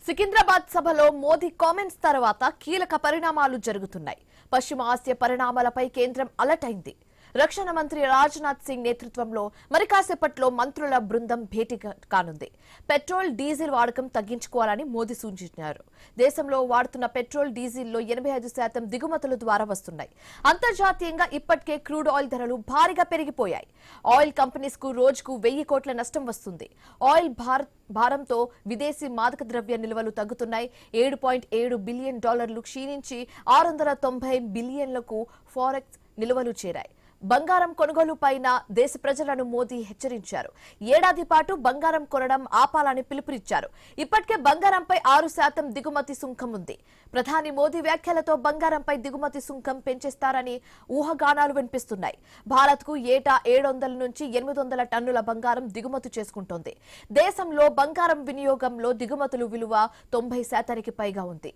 సికింద్రాబాద్ సభలో మోదీ కామెంట్స్ తర్వాత కీలక పరిణామాలు జరుగుతున్నాయి. పశ్చిమ ఆసియా పరిణామాలపై కేంద్రం అలర్ట్ అయింది. రక్షణ మంత్రి రాజ్నాథ్ సింగ్ నేతృత్వంలో మరి కాసేపట్లో మంత్రుల బృందం భేటీ కానుంది. పెట్రోల్ డీజిల్ వాడకం తగ్గించుకోవాలని మోదీ సూచించారు. దేశంలో వాడుతున్న పెట్రోల్ డీజిల్లో 85% దిగుమతుల ద్వారా వస్తున్నాయి. అంతర్జాతీయంగా ఇప్పటికే క్రూడ్ ఆయిల్ ధరలు భారీగా పెరిగిపోయాయి. ఆయిల్ కంపెనీస్ కు రోజుకు 1000 కోట్ల నష్టం వస్తుంది. ఆయిల్ భారంతో విదేశీ మాదక ద్రవ్య నిల్వలు తగ్గుతున్నాయి. $7.7 బిలియన్ క్షీణించి 690 బిలియన్లకు ఫారెక్స్ నిల్వలు చేరాయి. బంగారం కొనుగోలు పైన దేశ ప్రజలను మోదీ హెచ్చరించారు. ఏడాది పాటు బంగారం కొనడం ఆపాలని పిలుపునిచ్చారు. ఇప్పటికే బంగారంపై 6% దిగుమతి సుంకం ఉంది. ప్రధాని మోదీ వ్యాఖ్యలతో బంగారంపై దిగుమతి సుంకం పెంచేస్తారని ఊహాగానాలు వినిపిస్తున్నాయి. భారత్ కు ఏటా 700 నుంచి 800 టన్నుల బంగారం దిగుమతి చేసుకుంటోంది. దేశంలో బంగారం వినియోగంలో దిగుమతులు విలువ 90% పైగా ఉంది.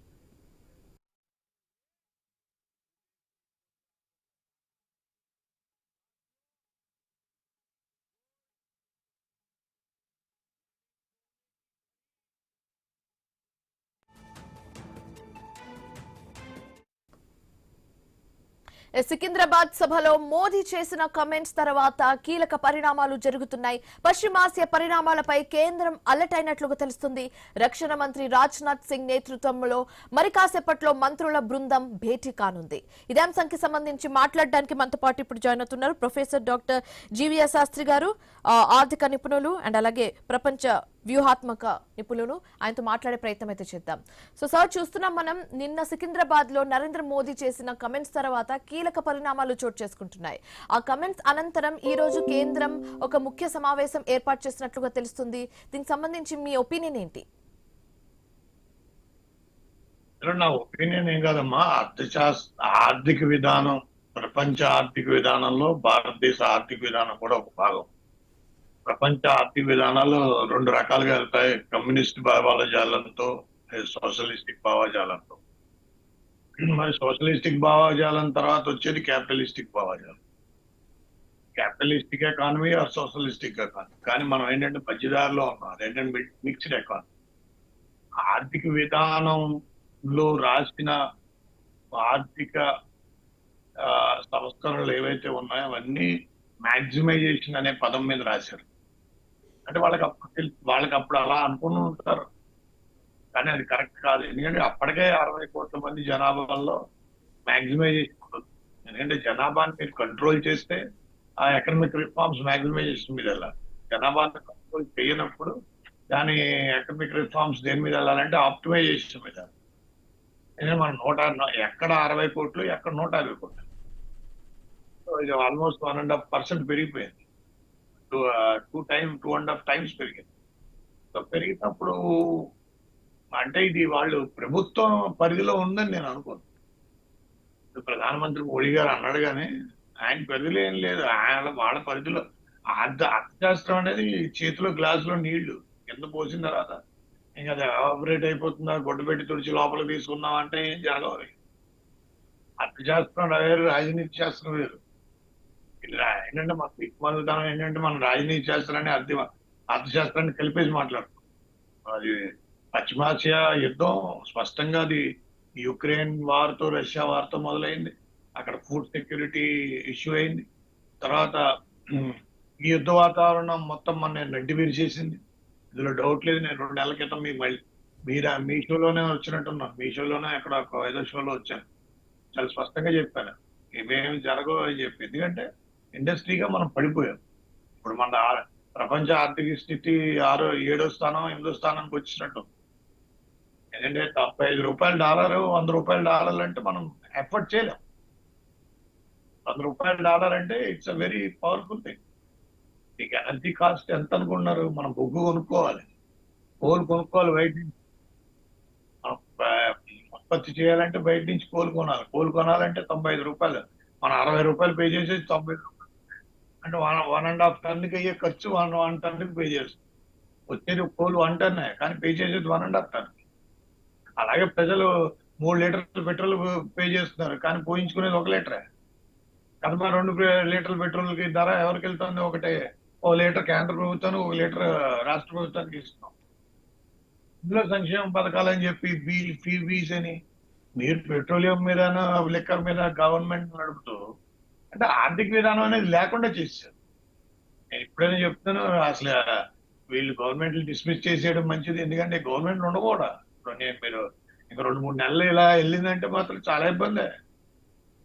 సికింద్రాబాద్ సభలో మోదీ చేసిన కామెంట్స్ తర్వాత కీలక పరిణామాలు జరుగుతున్నాయి. పశ్చిమాసియా పరిణామాలపై కేంద్రం అలర్ట్ అయినట్లుగా తెలుస్తుంది. రక్షణ మంత్రి రాజ్నాథ్ సింగ్ నేతృత్వంలో మరి కాసేపట్లో మంత్రుల బృందం భేటీ కానుంది. ఇదే అంశానికి సంబంధించి మాట్లాడడానికి మనతో పాటు ఇప్పుడు జాయిన్ అవుతున్నారు ప్రొఫెసర్ డాక్టర్ జీవీఎస్ శాస్త్రి గారు, ఆర్థిక నిపుణులు అండ్ అలాగే ప్రపంచ వ్యూహాత్మక నిపుణులు. ఆయనతో మాట్లాడే ప్రయత్నం అయితే చేద్దాం. సో సార్, చూస్తున్నాం మనం నిన్న సికింద్రాబాద్ లో నరేంద్ర మోదీ చేసిన కమెంట్స్ తర్వాత కీలక పరిణామాలు చోటు చేసుకుంటున్నాయి. ఆ కమెంట్స్ అనంతరం ఈ రోజు కేంద్రం ఒక ముఖ్య సమావేశం ఏర్పాటు చేసినట్లుగా తెలుస్తుంది. దీనికి సంబంధించి మీ ఒపీనియన్ ఏంటి? నా ఒపీనియన్ ఏం కాదమ్మా, ఆర్థిక విధానం, ప్రపంచ ఆర్థిక విధానంలో భారతదేశ ఆర్థిక విధానం కూడా ఒక భాగం. ప్రపంచ ఆర్థిక విధానాలు 2 రకాలుగా వెళ్తాయి: కమ్యూనిస్ట్ భావజాలంతో, సోషలిస్టిక్ భావజాలంతో. మరి సోషలిస్టిక్ భావజాలం తర్వాత వచ్చేది క్యాపిటలిస్టిక్ భావజాలం. Capitalistic economy are socialistic economy. కానీ మనం ఏంటంటే మధ్యదారిలో ఉన్నాం. అదేంటంటే మిక్స్డ్ ఎకానమీ. ఆర్థిక విధానంలో రాసిన ఆర్థిక సంస్కరణలు ఏవైతే ఉన్నాయో అవన్నీ మ్యాక్సిమైజేషన్ అనే పదం మీద రాశారు. అంటే వాళ్ళకి అప్పుడు అలా అనుకుని ఉంటారు, కానీ అది కరెక్ట్ కాదు. ఎందుకంటే అప్పటికే 60 కోట్ల మంది జనాభాలో మ్యాక్సిమైజేషన్ ఉండదు. ఎందుకంటే జనాభాని మీరు కంట్రోల్ చేస్తే ఆ ఎకనామిక్ రిఫార్మ్స్ మ్యాక్సిమైజేషన్ మీద వెళ్ళాలి. జనాభాని కంట్రోల్ చేయనప్పుడు దాని ఎకనామిక్ రిఫార్మ్స్ దేని మీద వెళ్ళాలంటే ఆప్టిమైజేషన్ మీద. ఎందుకంటే మనం ఎక్కడ 60 కోట్లు, ఎక్కడ 150 కోట్లు. సో ఇది ఆల్మోస్ట్ 1.5% పెరిగిపోయింది. 2.5 times పెరిగింది. సో పెరిగినప్పుడు అంటే ఇది వాళ్ళు ప్రభుత్వం పరిధిలో ఉందని నేను అనుకోను. ప్రధానమంత్రి మోడీ గారు అన్నాడు, కానీ ఆయన పరిధిలో ఏం లేదు. వాళ్ళ పరిధిలో అర్థశాస్త్రం అనేది చేతిలో గ్లాసులో నీళ్లు కింద పోసిన తర్వాత ఇంకా అది ఆపరేట్ అయిపోతుందా, గొడ్డు పెట్టి తుడిచి లోపలికి తీసుకున్నాం అంటే ఏం జరగదు. అర్థశాస్త్రం వేరు, రాజనీతి శాస్త్రం వేరు. ఏంటంటే మన దిక్మాలతనం ఏంటంటే మనం రాజనీతి శాస్త్రాన్ని అర్థశాస్త్రాన్ని కలిపేసి మాట్లాడుతాం. అది పశ్చిమాసియా యుద్ధం స్పష్టంగా అది యుక్రెయిన్ వార్తో, రష్యా వార్తో మొదలైంది. అక్కడ ఫుడ్ సెక్యూరిటీ ఇష్యూ అయింది. తర్వాత ఈ యుద్ధ వాతావరణం మొత్తం మన నడ్డి విరిచేసింది. ఇందులో డౌట్ లేదు. నేను 2 నెలల క్రితం మీరు మీ షోలోనే వచ్చినట్టున్నాను. మీ షోలోనే అక్కడ ఏదో షోలో వచ్చాను. చాలా స్పష్టంగా చెప్పాను ఇవేమి జరగవు అని చెప్పి. ఎందుకంటే ఇండస్ట్రీగా మనం పడిపోయాం. ఇప్పుడు మన ప్రపంచ ఆర్థిక స్థితి 7వ స్థానం 8వ స్థానానికి వచ్చినట్టు. ఎందుకంటే $75 $100 అంటే మనం ఎఫర్ట్ చేయలేం. $100 అంటే it's a very powerful thing. మీకు ఎనర్జీ కాస్ట్ ఎంత అనుకున్నారు? మనం బొగ్గు కొనుక్కోవాలి, కోల్ కొనుక్కోవాలి, బయట నుంచి మనం ఉత్పత్తి చేయాలంటే బయట నుంచి కోల్ కొనాలి. కోల్ కొనాలంటే $95. మనం $60 పే చేసేది $90. అంటే 1.5 టన్నుకి అయ్యే ఖర్చు 1 టన్నుకి పే చేస్తుంది. వచ్చేది కోల్ 1 టన్నే, కానీ పే చేసేది 1.5 టన్. అలాగే ప్రజలు 3 లీటర్లు పెట్రోల్ పే చేస్తున్నారు, కానీ పోయించుకునేది 1 లీటరే. కదమా 2 లీటర్ల పెట్రోల్కి ధర ఎవరికి వెళ్తుంది? 1 లీటర్ కేంద్ర ప్రభుత్వానికి, 1 లీటర్ రాష్ట్ర ప్రభుత్వానికి ఇస్తున్నాం. ఇందులో సంక్షేమ పథకాలు అని చెప్పి ఫీస్ అని మీరు పెట్రోలియం మీద లిక్కర్ మీద గవర్నమెంట్ నడుపుతూ అంటే ఆర్థిక విధానం అనేది లేకుండా చేశారు. నేను ఎప్పుడైనా చెప్తాను అసలు వీళ్ళు గవర్నమెంట్ డిస్మిస్ చేసేయడం మంచిది, ఎందుకంటే గవర్నమెంట్ ఉండకూడదు. ఇప్పుడు మీరు ఇంకా 2-3 నెలలు ఇలా వెళ్ళిందంటే మాత్రం చాలా ఇబ్బంది.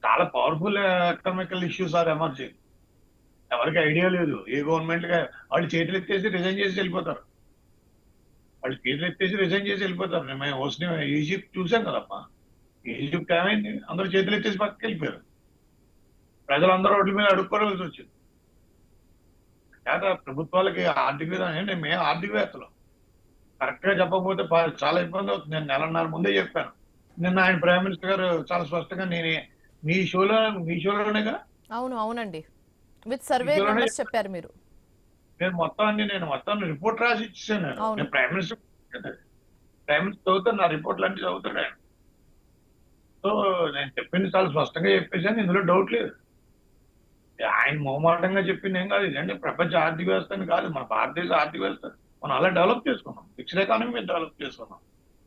చాలా powerful economical issues are emerging. ఎవరికి ఐడియా లేదు. ఏ గవర్నమెంట్ వాళ్ళు చేతులు ఎత్తేసి రిజైన్ చేసి వెళ్ళిపోతారు. వాళ్ళు చేతులు ఎత్తేసి రిజైన్ చేసి వెళ్ళిపోతారు. మేము వస్తున్న ఈజిప్ట్ చూసాం కదమ్మా. ఈజిప్ట్ ఏమైంది? అందరూ చేతులు ఎత్తేసి పక్కకి వెళ్ళిపోయారు. ప్రజలందరూ రోడ్ల మీద అడుక్కోవాల్సి వచ్చింది. లేదా ప్రభుత్వాలకి ఆర్థిక విధానం మేము ఆర్థికవేత్తలు కరెక్ట్ గా చెప్పకపోతే చాలా ఇబ్బంది అవుతుంది. నేను 1.5 ముందే చెప్పాను. నిన్న ఆయన ప్రైమ్ మినిస్టర్ గారు చాలా స్పష్టంగా మీ షోలోనేగా అవునండి, విత్ సర్వే నంబర్స్ చెప్పారు మీరు. నేను మొత్తం రిపోర్ట్ రాసి ఇచ్చేసాను. నేను ప్రైమ్ మినిస్టర్ చదువుతాను, నా రిపోర్ట్లు అన్ని చదువుతాడు ఆయన. సో నేను చెప్పింది చాలా స్పష్టంగా చెప్పేసాను, ఇందులో డౌట్ లేదు. ఆయన మొహమాటంగా చెప్పింది ఏం కాదు. ఇదంటే ప్రపంచ ఆర్థిక వ్యవస్థని కాదు, మన భారతదేశ ఆర్థిక వ్యవస్థ మనం అలా డెవలప్ చేసుకున్నాం. ఫిక్స్డ్ ఎకానమీ మీద డెవలప్ చేసుకున్నాం.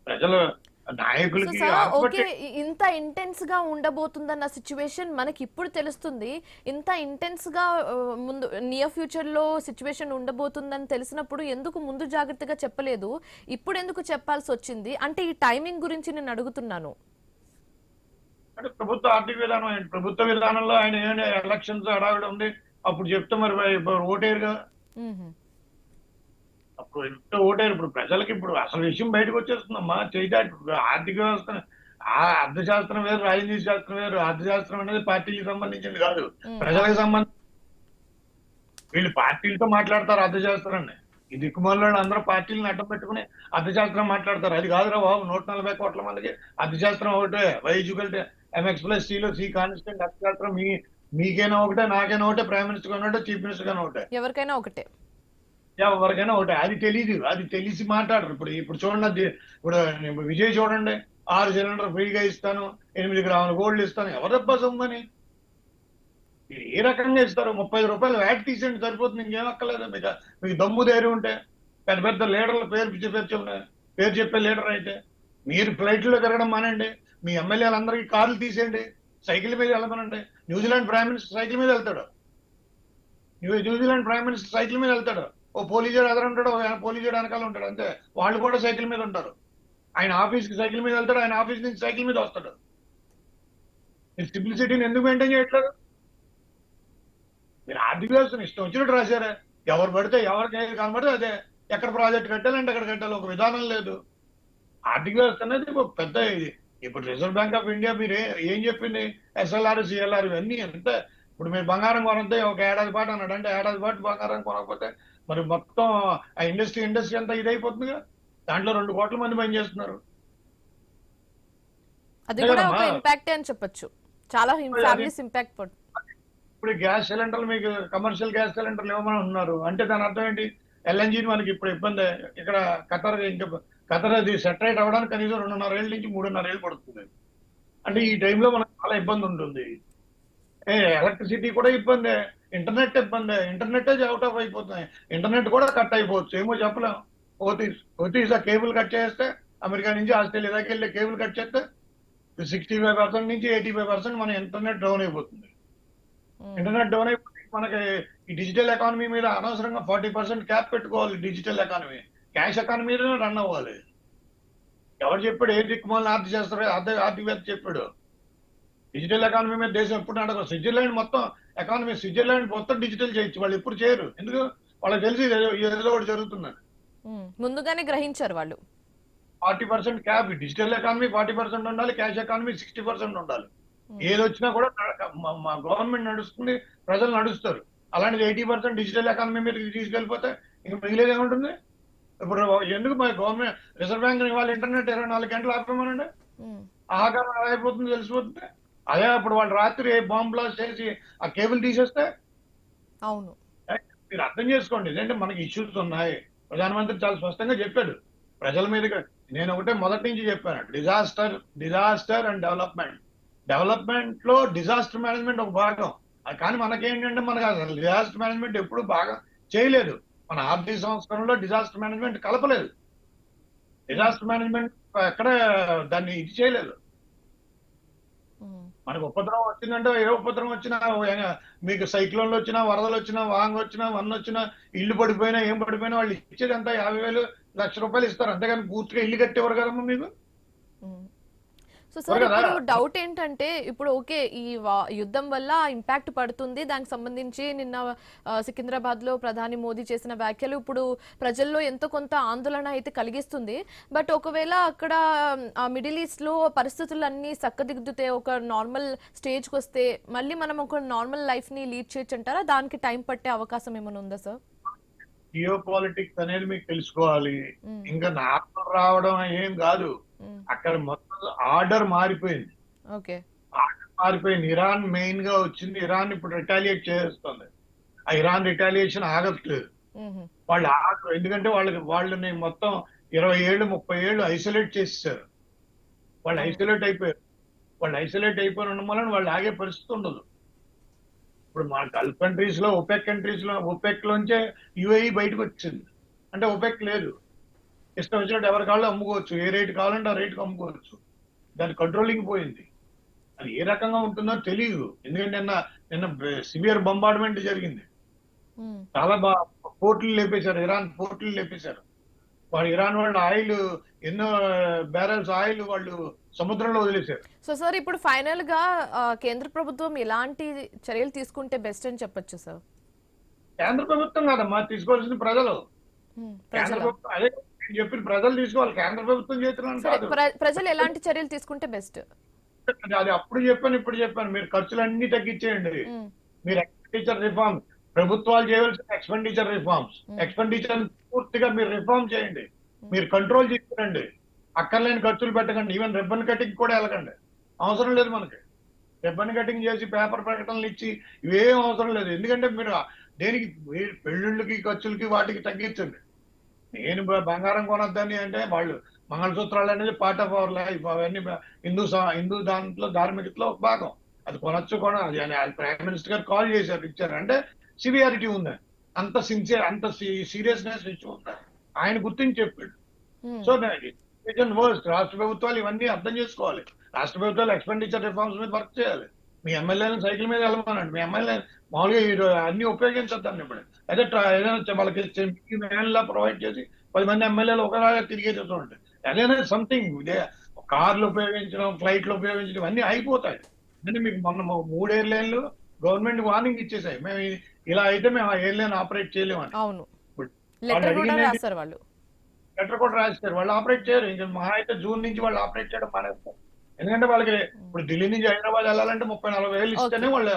ప్రజల నాయకులకి ఓకే, ఇంత ఇంటెన్స్ గా ఉండబోతుందన్న సిచ్యువేషన్ మనకి ఇప్పుడు తెలుస్తుంది. ఇంత ఇంటెన్స్ గా ముందు నియర్ ఫ్యూచర్ లో సిచ్యువేషన్ ఉండబోతుందని తెలిసినప్పుడు ఎందుకు ముందు జాగ్రత్తగా చెప్పలేదు? ఇప్పుడు ఎందుకు చెప్పాల్సి వచ్చింది? అంటే ఈ టైమింగ్ గురించి నేను అడుగుతున్నాను. అంటే ప్రభుత్వ ఆర్థిక విధానం ఏంటి? ప్రభుత్వ విధానంలో ఆయన ఏమైనా ఎలక్షన్స్ హడావిడి ఉంది, అప్పుడు చెప్తే మరి ఓటేరుగా. అప్పుడు ఎంత ఓటేరు? ఇప్పుడు ప్రజలకి ఇప్పుడు అసలు విషయం బయటకు వచ్చేస్తుందమ్మా. చేయడానికి ఆర్థిక వ్యవస్థ అర్థశాస్త్రం వేరు, రాజనీతి శాస్త్రం వేరు. అర్థశాస్త్రం అనేది పార్టీలకు సంబంధించింది కాదు, ప్రజలకు సంబంధించి. వీళ్ళు పార్టీలతో మాట్లాడతారు అర్థశాస్త్రాన్ని. ఈ దిక్కుమాలలో అందరూ పార్టీలను అడ్డం పెట్టుకుని అర్థశాస్త్రం మాట్లాడతారు. అది కాదురా బాబు, 140 కోట్ల మందికి అర్థశాస్త్రం ఒకటే. వైఎడ్యుకేట్ MX+C సి కాన్స్టెంట్ అర్థశాస్త్రం మీకైనా ఒకటే, నాకైనా ఒకటే, ప్రైమ్ మినిస్టర్ గానే ఒకటే, చీఫ్ మినిస్టర్ గానే ఒకటే, ఎవరికైనా ఒకటే. ఎవరికైనా ఒకటే. అది తెలీదు, అది తెలిసి మాట్లాడరు. ఇప్పుడు చూడండి, ఇప్పుడు విజయ్ చూడండి, 6 సిలిండర్ ఫ్రీగా ఇస్తాను, 8 గ్రాముల గోల్డ్ ఇస్తాను. ఎవరబ్బా సొమ్మని? ఏ రకంగా ఇస్తారు? 30 రూపాయలు వ్యాట్ తీసేయండి సరిపోతుంది, ఇంకేం అక్కర్లేదు. మీకు దమ్ము ధైర్యం ఉంటే పెద్ద పెద్ద లీడర్ల పేరు చెప్పే లీడర్ అయితే మీరు ఫ్లైట్లో తిరగడం మానండి. మీ ఎమ్మెల్యేలందరికీ కార్లు తీసేయండి, సైకిల్ మీద వెళ్ళమనండి. న్యూజిలాండ్ ప్రైమ్ మినిస్టర్ సైకిల్ మీద వెళ్తాడు. న్యూజిలాండ్ ప్రైమ్ మినిస్టర్ సైకిల్ మీద వెళ్తాడు. ఓ పోలీసుడు ఎదురు ఉంటాడు, పోలీసుడు వెనకాల ఉంటాడు, అంతే. వాళ్ళు కూడా సైకిల్ మీద ఉంటారు. ఆయన ఆఫీస్కి సైకిల్ మీద వెళ్తాడు, ఆయన ఆఫీస్ నుంచి సైకిల్ మీద వస్తాడు. మీరు సింప్లిసిటీని ఎందుకు మెయింటైన్ చేయట్లేదు? మీరు ఆర్థిక వ్యవస్థను ఇష్టం వచ్చినట్టు రాశారా? ఎవరు పడితే ఎవరికి ఏది కనబడితే అదే. ఎక్కడ ప్రాజెక్ట్ కట్టాలంటే అక్కడ కట్టాలి, ఒక విధానం లేదు. ఆర్థిక వ్యవస్థ అనేది ఒక పెద్ద ఇది. ఇప్పుడు రిజర్వ్ బ్యాంక్ ఆఫ్ ఇండియా మీరు ఏం చెప్పింది? SLR CLR ఇవన్నీ అంతే. ఇప్పుడు మీరు బంగారం కొనద్దే ఒక ఏడాది పాటు అన్నాడు. అంటే ఏడాది పాటు బంగారం కొనకపోతే మరి మొత్తం ఆ ఇండస్ట్రీ అంతా ఇదైపోతుందిగా. దాంట్లో 2 కోట్ల మంది పని చేస్తున్నారు. అది కూడా ఒక ఇంపాక్ట్ అని చెప్పొచ్చు. చాలా ఫ్యామిలీస్ ఇంపాక్ట్ పడుతుంది. ఇప్పుడు గ్యాస్ సిలిండర్లు మీకు కమర్షియల్ గ్యాస్ సిలిండర్లు ఇవ్వమని ఉన్నారు అంటే దాని అర్థం ఏంటి? LNG మనకి ఇప్పుడు ఇబ్బంది. ఇక్కడ ఖతర్ అది సెటరేట్ అవ్వడానికి కనీసం 2.5 ఏళ్ళ నుంచి 3.5 ఏళ్ళు పడుతుంది. అంటే ఈ టైంలో మనకు చాలా ఇబ్బంది ఉంటుంది. ఎలక్ట్రిసిటీ కూడా ఇబ్బందే, ఇంటర్నెట్ ఇబ్బందే. ఇంటర్నెట్ అవుట్ ఆఫ్ అయిపోతున్నాయి. ఇంటర్నెట్ కూడా కట్ అయిపోవచ్చు, ఏమో చెప్పలేం. ఓతీస్ ఆ కేబుల్ కట్ చేస్తే, అమెరికా నుంచి ఆస్ట్రేలియా దాకా వెళ్ళే కేబుల్ కట్ చేస్తే 65% నుంచి 85% మన ఇంటర్నెట్ డౌన్ అయిపోతుంది. ఇంటర్నెట్ డౌన్ అయిపోతే మనకి ఈ డిజిటల్ ఎకానమీ మీద అనవసరంగా 40% క్యాప్ పెట్టుకోవాలి. Digital economy cash economy run అవ్వాలి. ఎవరు చెప్పాడు? ఏ దిక్కుమాలని ఆర్థికవేత్త చెప్పాడు? డిజిటల్ ఎకానమీ మీద దేశం ఎప్పుడు నడక. స్విట్జర్లాండ్ మొత్తం ఎకానమీ, స్విట్జర్లాండ్ మొత్తం డిజిటల్ చేయొచ్చు. వాళ్ళు ఎప్పుడు చేయరు. ఎందుకు? వాళ్ళకి తెలిసి ఏదో ఒకటి జరుగుతుందని ముందుగానే గ్రహించారు వాళ్ళు. 40% క్యాప్. డిజిటల్ ఎకానమీ 40% ఉండాలి, క్యాష్ ఎకానమీ 60% ఉండాలి. ఏది వచ్చినా కూడా మా గవర్నమెంట్ నడుస్తుంది, ప్రజలు నడుస్తారు. అలాంటిది 80% డిజిటల్ ఎకానమీ మీద తీసుకెళ్ళిపోతే ఇంక మిగిలేదు ఏముంటుంది? ఇప్పుడు ఎందుకు మా గవర్నమెంట్ రిజర్వ్ బ్యాంక్ ఇవాళ ఇంటర్నెట్ 24 గంటలు ఆపేమనండి, ఆహాకారం అయిపోతుంది, తెలిసిపోతుంది. అదే అప్పుడు వాళ్ళు రాత్రి బాంబ్ బ్లాస్ట్ చేసి ఆ కేబుల్ తీసేస్తే. అవును, మీరు అర్థం చేసుకోండి. ఇదేంటే మనకి ఇష్యూస్ ఉన్నాయి. ప్రధానమంత్రి చాలా స్పష్టంగా చెప్పాడు ప్రజల మీదుగా. నేను ఒకటే మొదటి నుంచి చెప్పాను, డిజాస్టర్ అండ్ డెవలప్మెంట్ లో డిజాస్టర్ మేనేజ్మెంట్ ఒక భాగం. కానీ మనకేంటంటే మనకు అసలు డిజాస్టర్ మేనేజ్మెంట్ ఎప్పుడు బాగా చేయలేదు. మన ఆర్థిక సంస్కరణలో డిజాస్టర్ మేనేజ్మెంట్ కలపలేదు. డిజాస్టర్ మేనేజ్మెంట్ ఎక్కడ దాన్ని ఇది చేయలేదు. మనకు ఉపద్రవం వచ్చిందంటే ఏ ఉపద్రవం వచ్చినా మీకు సైక్లోన్లు వచ్చినా, వరదలు వచ్చినా, వాంగ్ వచ్చినా, వన్ వచ్చినా, ఇల్లు పడిపోయినా, ఏం పడిపోయినా వాళ్ళు ఇచ్చేది అంతా 50,000, ₹1,00,000 ఇస్తారు. అంతేగాని పూర్తిగా ఇల్లు కట్టేవారు కదమ్మా మీకు. సో సార్ ఇప్పుడు డౌట్ ఏంటంటే ఇప్పుడు ఓకే ఈ యుద్ధం వల్ల ఇంపాక్ట్ పడుతుంది, దానికి సంబంధించి నిన్న సికింద్రాబాద్ లో ప్రధాని మోదీ చేసిన వ్యాఖ్యలు ఇప్పుడు ప్రజల్లో ఎంతో కొంత ఆందోళన అయితే కలిగిస్తుంది. బట్ ఒకవేళ అక్కడ మిడిల్ ఈస్ట్ లో పరిస్థితులన్నీ చక్కదిద్దుతే ఒక నార్మల్ స్టేజ్కి వస్తే మళ్ళీ మనం ఒక నార్మల్ లైఫ్ ని లీడ్ చేయొచ్చు అంటారా? దానికి టైం పట్టే అవకాశం ఏమైనా ఉందా సార్? జియో పాలిటిక్స్ అనేది మీకు తెలుసుకోవాలి. ఇంకా నార్మల్ రావడం ఏం కాదు, అక్కడ మొత్తం ఆర్డర్ మారిపోయింది. ఆర్డర్ మారిపోయింది. ఇరాన్ మెయిన్ గా వచ్చింది. ఇరాన్ ఇప్పుడు రిటాలియేట్ చేస్తుంది. ఆ ఇరాన్ రిటాలియేషన్ ఆగట్లేదు. వాళ్ళు ఆగరు. ఎందుకంటే వాళ్ళని మొత్తం 20 ఏళ్ళు 30 ఏళ్ళు ఐసోలేట్ చేసేసారు. వాళ్ళు ఐసోలేట్ అయిపోయారు. వాళ్ళు ఐసోలేట్ అయిపోయిన వలన వాళ్ళు ఆగే పరిస్థితి ఉండదు. ఇప్పుడు మా గల్ఫ్ కంట్రీస్ లో ఒపెక్ లోంచే యుఏఈ బయటకు వచ్చింది. అంటే ఒపెక్ లేదు. ఇష్టం వచ్చినట్టు ఎవరి కాళ్ళు అమ్ముకోవచ్చు, ఏ రేటు కావాలంటే ఆ రేటుకి అమ్ముకోవచ్చు. దాని కంట్రోలింగ్ పోయింది. అది ఏ రకంగా ఉంటుందో తెలియదు. ఎందుకంటే నిన్న సివియర్ బొంబార్డ్మెంట్ జరిగింది. చాలా పోర్టులు లేపేశారు, ఇరాన్ పోర్టులు లేపేశారు. ఇరాన్ వాళ్ళు ఆయిల్ ఎన్నో బ్యారెల్స్ ఆయిల్ వాళ్ళు సముద్రంలో వదిలేశారు. సో సార్ ఇప్పుడు ఫైనల్ గా కేంద్ర ప్రభుత్వం ఎలాంటి చర్యలు తీసుకుంటే బెస్ట్ అని చెప్పొచ్చు సార్? కేంద్ర ప్రభుత్వం కాదమ్మా తీసుకోవాల్సింది ప్రజలు. కేంద్ర ప్రభుత్వం అదే చెప్పిన ప్రజలు తీసుకోవాలి. కేంద్ర ప్రభుత్వం చేస్తున్నాను కాదు. ప్రజలు ఎలాంటి చర్యలు తీసుకుంటే బెస్ట్? అది అప్పుడు చెప్పాను, ఇప్పుడు చెప్పాను. మీరు ఖర్చులన్నీ తగ్గించేయండి. మీరు ఎక్స్పెండిచర్ రిఫార్మ్స్, ప్రభుత్వాలు చేయవలసిన ఎక్స్పెండిచర్ రిఫార్మ్స్, ఎక్స్పెండిచర్ పూర్తిగా మీరు రిఫార్మ్ చేయండి. మీరు కంట్రోల్ తీసుకురండి. అక్కర్లేని ఖర్చులు పెట్టకండి. ఈవెన్ రిబ్బన్ కటింగ్ కూడా వెళ్ళకండి. అవసరం లేదు మనకి. రిబ్బన్ కటింగ్ చేసి పేపర్ ప్రకటనలు ఇచ్చి ఇవేం అవసరం లేదు. ఎందుకంటే మీరు దేనికి పెళ్లిళ్ళకి ఖర్చులకి వాటికి తగ్గించండి. నేను బంగారం కొనొద్దని అంటే వాళ్ళు మంగళసూత్రాలు అనేది పార్ట్ ఆఫ్ అవర్ లైఫ్. అవన్నీ హిందూ దాంట్లో ధార్మికతలో ఒక భాగం. అది కొనొచ్చు ప్రైమ్ మినిస్టర్ గారు కాల్ చేశారు, ఇచ్చారు. అంటే సివియారిటీ ఉంది, అంత సిన్సియర్, అంత సీరియస్నెస్ ఇచ్చి ఉంది. ఆయన గుర్తించి చెప్పాడు. సో వర్స్ట్ రాష్ట్ర ప్రభుత్వాలు ఇవన్నీ అర్థం చేసుకోవాలి. రాష్ట్ర ప్రభుత్వాలు ఎక్స్పెండిచర్ రిఫార్మ్స్ మీద వర్క్ చేయాలి. మీ ఎమ్మెల్యేలను సైకిల్ మీద వెళ్ళమనండి. మీ ఎమ్మెల్యే మామూలుగా అన్ని ఉపయోగించొద్దండి. ఇప్పుడు అదే ఏదైనా వాళ్ళకి వ్యాన్లా ప్రొవైడ్ చేసి 10 మంది ఎమ్మెల్యేలు ఒకలాగా తిరిగేటటువంటి అదేనా సంథింగ్. కార్లు ఉపయోగించడం, ఫ్లైట్లు ఉపయోగించడం అన్ని అయిపోతాయి. అంటే మీకు మొన్న 3 ఎయిర్లైన్లు గవర్నమెంట్ వార్నింగ్ ఇచ్చేసాయి, మేము ఇలా అయితే మేము ఆ ఎయిర్లైన్ ఆపరేట్ చేయలేమని. లెటర్ కూడా రాస్తారు. వాళ్ళు ఆపరేట్ చేయరు. ఇంకా మహా అయితే జూన్ నుంచి వాళ్ళు ఆపరేట్ చేయడం మానేస్తారు. ఎందుకంటే వాళ్ళకి ఇప్పుడు ఢిల్లీ నుంచి హైదరాబాద్ వెళ్ళాలంటే 30-40 వేలు ఇస్తేనే వాళ్ళు.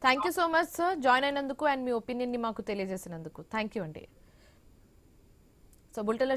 Thank you so much sir join అయినందుకు అండ్ మీ ఒపీనియన్ ని మాకు తెలియజేసినందుకు. థ్యాంక్ యూ అండి. So bulletin